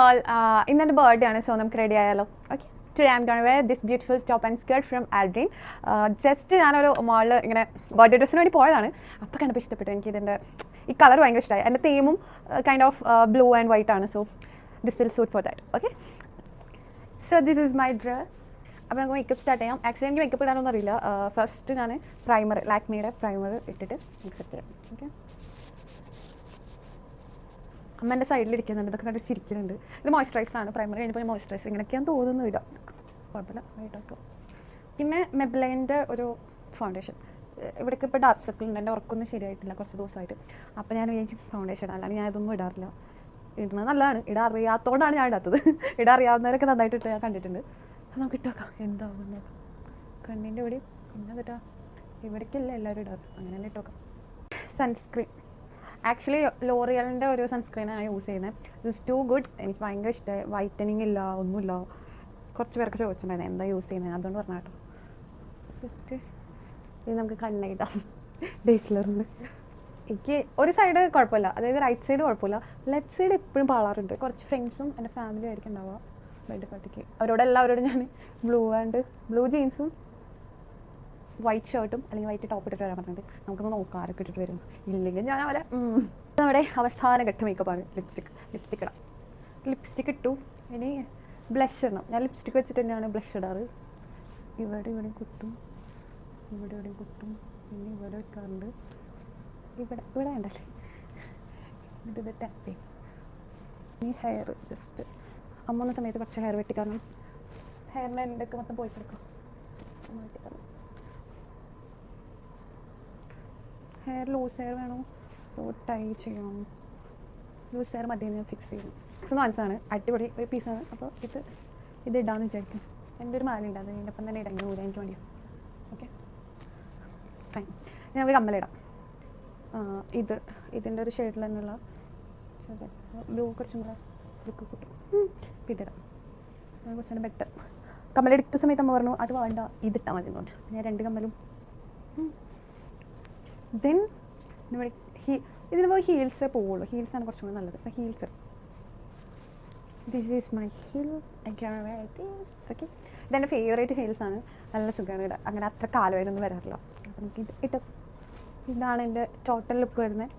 all, ഇന്നെൻ്റെ birthday ആണ്, so നമുക്ക് റെഡി ആയാലോ. Okay, today I'm gonna wear this beautiful top and skirt from Aldreen. Just ഞാനൊരു മോളിൽ ഇങ്ങനെ ബർത്ത്ഡേ ഡ്രസ്സിന് വേണ്ടി പോയതാണ്. അപ്പോൾ കണ്ടപ്പോൾ ഇഷ്ടപ്പെട്ടു. എനിക്ക് ഇതിൻ്റെ ഈ കളർ ഭയങ്കര ഇഷ്ടമായി. എൻ്റെ തീമും kind of blue and white ആണ്, so this will suit for that. Okay, so this is my dress. അപ്പോൾ നമുക്ക് മേക്കപ്പ് സ്റ്റാർട്ട് ചെയ്യാം. ആക്ച്വലി എനിക്ക് മേക്കപ്പ് ഇടാനൊന്നും അറിയില്ല. ഫസ്റ്റ് ഞാൻ പ്രൈമർ, ലാക്മിയുടെ പ്രൈമർ ഇട്ടിട്ട് സെറ്റ് ചെയ്യാം. ഓക്കെ, അമ്മ എൻ്റെ സൈഡിലിരിക്കുന്നുണ്ട്, ഇതൊക്കെ കണ്ടിട്ട് ചിരിക്കുന്നുണ്ട്. ഇത് മോയ്സ്ചറൈസറാണ്. പ്രൈമർ കഴിഞ്ഞപ്പോൾ മോയ്സ്ചറൈസർ ഇങ്ങനെയൊക്കെയാണ് തോന്നുന്നു ഇടാം, കുഴപ്പമില്ല, വൈകിട്ടൊക്കെ. പിന്നെ മെബ്ലൈൻ്റെ ഒരു ഫൗണ്ടേഷൻ. ഇവിടേക്ക് ഇപ്പോൾ ഡാർക്ക് സർക്കിൾ ഉണ്ട്, എൻ്റെ ഉറക്കൊന്നും ശരിയായിട്ടില്ല കുറച്ച് ദിവസമായിട്ട്. അപ്പോൾ ഞാൻ വിചാരിച്ചു ഫൗണ്ടേഷൻ, അല്ലാണ്ട് ഞാൻ ഇതൊന്നും ഇടാറില്ല. ഇടുന്നത് നല്ലതാണ്, ഇടാൻ അറിയാത്തതുകൊണ്ടാണ് ഞാൻ ഇടാത്തത്. ഇടാൻ അറിയാവുന്നവരൊക്കെ നന്നായിട്ട് ഇട്ട് ഞാൻ കണ്ടിട്ടുണ്ട്. അപ്പോൾ നമുക്ക് ഇട്ടോക്കാം എന്താവുന്നത്. കണ്ണിൻ്റെ ഇവിടെ പിന്നെ കേട്ടാ ഇവിടേക്കല്ല എല്ലാവരും ഇടാറ്, അങ്ങനെ തന്നെ ഇട്ടോക്കാം. സൺസ്ക്രീൻ, ആക്ച്വലി ലോറിയലിൻ്റെ ഒരു സൺസ്ക്രീനാണ് യൂസ് ചെയ്യുന്നത്. ദിസ് ടു ഗുഡ്, എനിക്ക് ഭയങ്കര ഇഷ്ടമായി. വൈറ്റനിങ് ഇല്ല, ഒന്നുമില്ല. കുറച്ച് പേർക്ക് ചോദിച്ചിട്ടുണ്ടായിരുന്നു എന്താ യൂസ് ചെയ്യുന്നത്, അതുകൊണ്ട് പറഞ്ഞ കേട്ടോ. ജസ്റ്റ് ഇത് നമുക്ക് കണ്ണെഴുതാം. ഡേസ്ലറുണ്ട്. എനിക്ക് ഒരു സൈഡ് കുഴപ്പമില്ല, അതായത് റൈറ്റ് സൈഡ് കുഴപ്പമില്ല, ലെഫ്റ്റ് സൈഡ് എപ്പോഴും പാളാറുണ്ട്. കുറച്ച് ഫ്രണ്ട്സും എൻ്റെ ഫാമിലി ആയിരിക്കും ഉണ്ടാവുക ബർത്ത്ഡേ പാർട്ടിക്ക്. അവരോടെല്ലാവരോടും ഞാൻ ബ്ലൂ ജീൻസും വൈറ്റ് ഷർട്ടും അല്ലെങ്കിൽ വൈറ്റ് ടോപ്പ് ഇട്ടിട്ട് വരാൻ പറഞ്ഞിട്ട് നമുക്കൊന്ന് നോക്കാം ആരൊക്കെ ഇട്ടിട്ട് വരും. ഇല്ലെങ്കിൽ ഞാൻ അവരെ. നമ്മുടെ അവസാന ഘട്ട മേക്കപ്പാണ് ലിപ്സ്റ്റിക് ഇടാം. ലിപ്സ്റ്റിക് ഇട്ടു. ഇനി ബ്ലഷ് ഇടണം. ഞാൻ ലിപ്സ്റ്റിക് വെച്ചിട്ട് തന്നെയാണ് ബ്ലഷ് ഇടാറ്. ഇവിടെ കുത്തും, ഇവിടെ കുത്തും, പിന്നെ ഇവിടെ വെക്കാറുണ്ട്. ഇവിടെ ഉണ്ടല്ലേ, ഇത് ടാപ്പ്. ഈ ഹെയർ ജസ്റ്റ് അമ്മ സമയത്ത് കുറച്ച് ഹെയർ വെട്ടിക്കാരണം. ഹെയറിൻ്റെ എൻ്റെയൊക്കെ മൊത്തം പോയി കിടക്കാം. വെട്ടിക്കാരണം. ഹെയർ ലൂസ് ഹെയർ വേണോ ടൈ ചെയ്യണം? ലൂസ് ഹെയർ മതി, ഞാൻ ഫിക്സ് ചെയ്യും. ഫിക്സ് വാങ്ങിച്ചതാണ്, അടിപൊളി ഒരു പീസാണ്. അപ്പോൾ ഇത് ഇടാമെന്ന് വിചാരിക്കും. എൻ്റെ ഒരു മാല ഉണ്ടാകും, അതിൻ്റെ ഒപ്പം തന്നെ ഇടാൻ കൂടെ എനിക്ക് വേണ്ടിയാണ്. Okay, fine. ഞാൻ ഒരു കമ്മലിടാം. ഇതിൻ്റെ ഒരു ഷെയ്ഡിൽ തന്നെയുള്ള ബ്ലൂ കുറച്ചും കൂടെ ലുക്ക് കിട്ടും. അപ്പോൾ ഇതിടാം, കുറച്ചാണ് ബെറ്റർ. കമ്മലെടുത്ത സമയത്ത് അമ്മ പറഞ്ഞു അത് വേണ്ട, ഇതിട്ടാൽ മതി എന്ന് പറഞ്ഞു. ഞാൻ 2 കമ്മലും. ദെൻ നമ്മുടെ ഇതിന് പോയി ഹീൽസേ പോവുള്ളൂ. ഹീൽസാണ് കുറച്ചും കൂടെ നല്ലത്. അപ്പോൾ heels, this is my heel. Okay, ഇതെൻ്റെ ഫേവറേറ്റ് ഹീൽസാണ്. നല്ല സുഖമാണ് ഇടാൻ. അങ്ങനെ അത്ര കാലമായിട്ടൊന്നും വരാറില്ല. അപ്പോൾ നമുക്ക് ഇതാണ് എൻ്റെ ടോട്ടൽ ലുക്ക് വരുന്നത്.